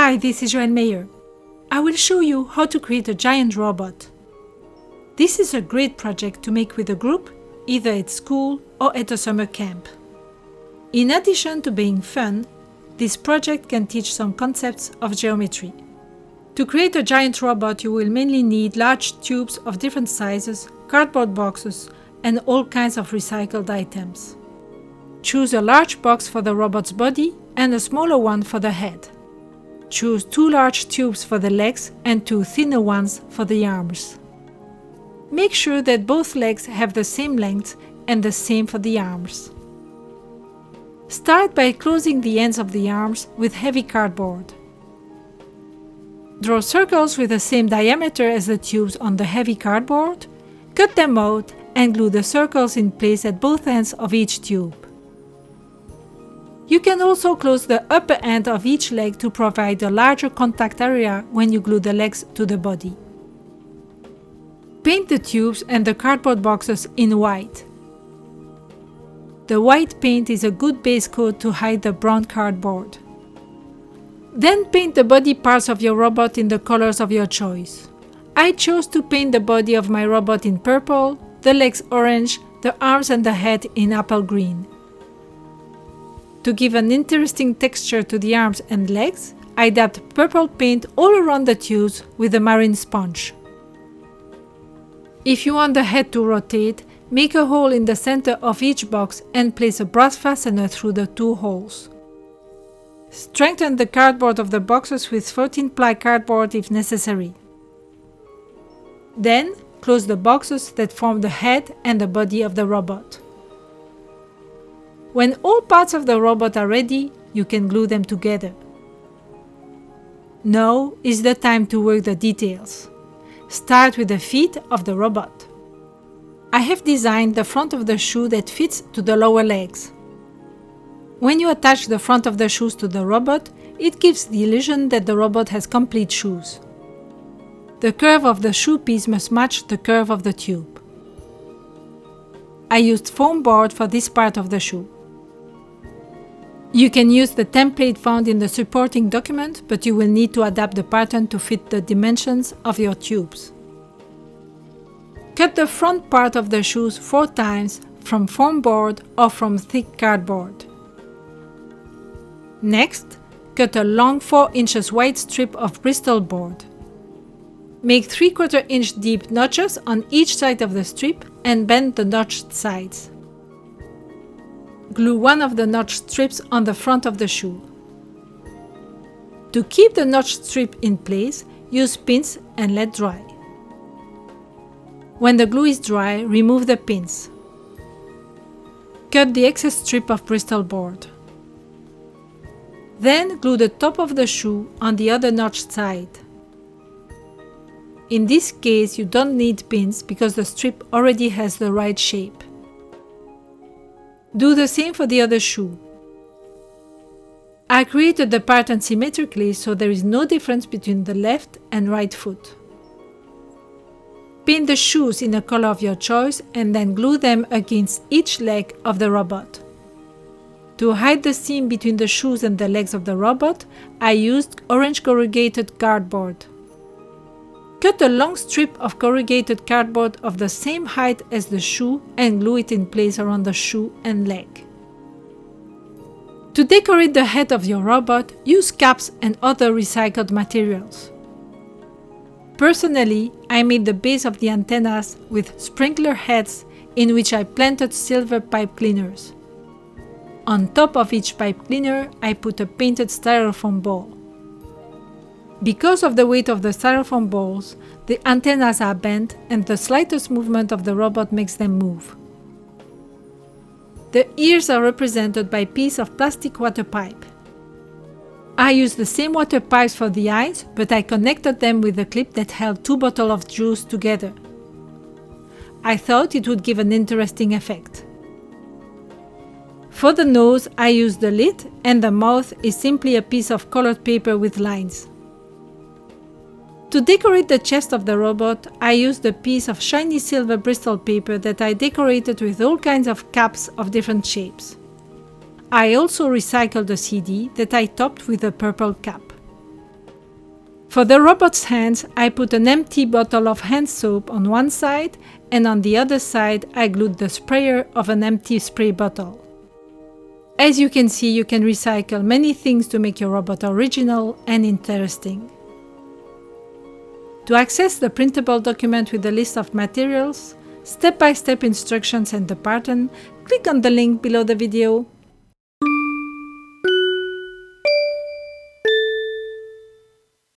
Hi, this is Joanne Mayer. I will show you how to create a giant robot. This is a great project to make with a group, either at school or at a summer camp. In addition to being fun, this project can teach some concepts of geometry. To create a giant robot, you will mainly need large tubes of different sizes, cardboard boxes, and all kinds of recycled items. Choose a large box for the robot's body and a smaller one for the head. Choose 2 large tubes for the legs and 2 thinner ones for the arms. Make sure that both legs have the same length and the same for the arms. Start by closing the ends of the arms with heavy cardboard. Draw circles with the same diameter as the tubes on the heavy cardboard, cut them out and glue the circles in place at both ends of each tube. You can also close the upper end of each leg to provide a larger contact area when you glue the legs to the body. Paint the tubes and the cardboard boxes in white. The white paint is a good base coat to hide the brown cardboard. Then paint the body parts of your robot in the colors of your choice. I chose to paint the body of my robot in purple, the legs orange, the arms and the head in apple green. To give an interesting texture to the arms and legs, I dabbed purple paint all around the tubes with a marine sponge. If you want the head to rotate, make a hole in the center of each box and place a brass fastener through the 2 holes. Strengthen the cardboard of the boxes with 14-ply cardboard if necessary. Then, close the boxes that form the head and the body of the robot. When all parts of the robot are ready, you can glue them together. Now is the time to work the details. Start with the feet of the robot. I have designed the front of the shoe that fits to the lower legs. When you attach the front of the shoes to the robot, it gives the illusion that the robot has complete shoes. The curve of the shoe piece must match the curve of the tube. I used foam board for this part of the shoe. You can use the template found in the supporting document, but you will need to adapt the pattern to fit the dimensions of your tubes. Cut the front part of the shoes 4 times from foam board or from thick cardboard. Next, cut a long 4 inches wide strip of Bristol board. Make 3/4 inch deep notches on each side of the strip and bend the notched sides. Glue one of the notched strips on the front of the shoe. To keep the notched strip in place, use pins and let dry. When the glue is dry, remove the pins. Cut the excess strip of Bristol board. Then glue the top of the shoe on the other notched side. In this case, you don't need pins because the strip already has the right shape. Do the same for the other shoe. I created the pattern symmetrically so there is no difference between the left and right foot. Paint the shoes in a color of your choice and then glue them against each leg of the robot. To hide the seam between the shoes and the legs of the robot, I used orange corrugated cardboard. Cut a long strip of corrugated cardboard of the same height as the shoe and glue it in place around the shoe and leg. To decorate the head of your robot, use caps and other recycled materials. Personally, I made the base of the antennas with sprinkler heads in which I planted silver pipe cleaners. On top of each pipe cleaner, I put a painted styrofoam ball. Because of the weight of the styrofoam balls, the antennas are bent and the slightest movement of the robot makes them move. The ears are represented by a piece of plastic water pipe. I used the same water pipes for the eyes, but I connected them with a clip that held 2 bottles of juice together. I thought it would give an interesting effect. For the nose, I used the lid and the mouth is simply a piece of colored paper with lines. To decorate the chest of the robot, I used a piece of shiny silver Bristol paper that I decorated with all kinds of caps of different shapes. I also recycled a CD that I topped with a purple cap. For the robot's hands, I put an empty bottle of hand soap on one side, and on the other side I glued the sprayer of an empty spray bottle. As you can see, you can recycle many things to make your robot original and interesting. To access the printable document with a list of materials, step-by-step instructions and the pattern, click on the link below the video.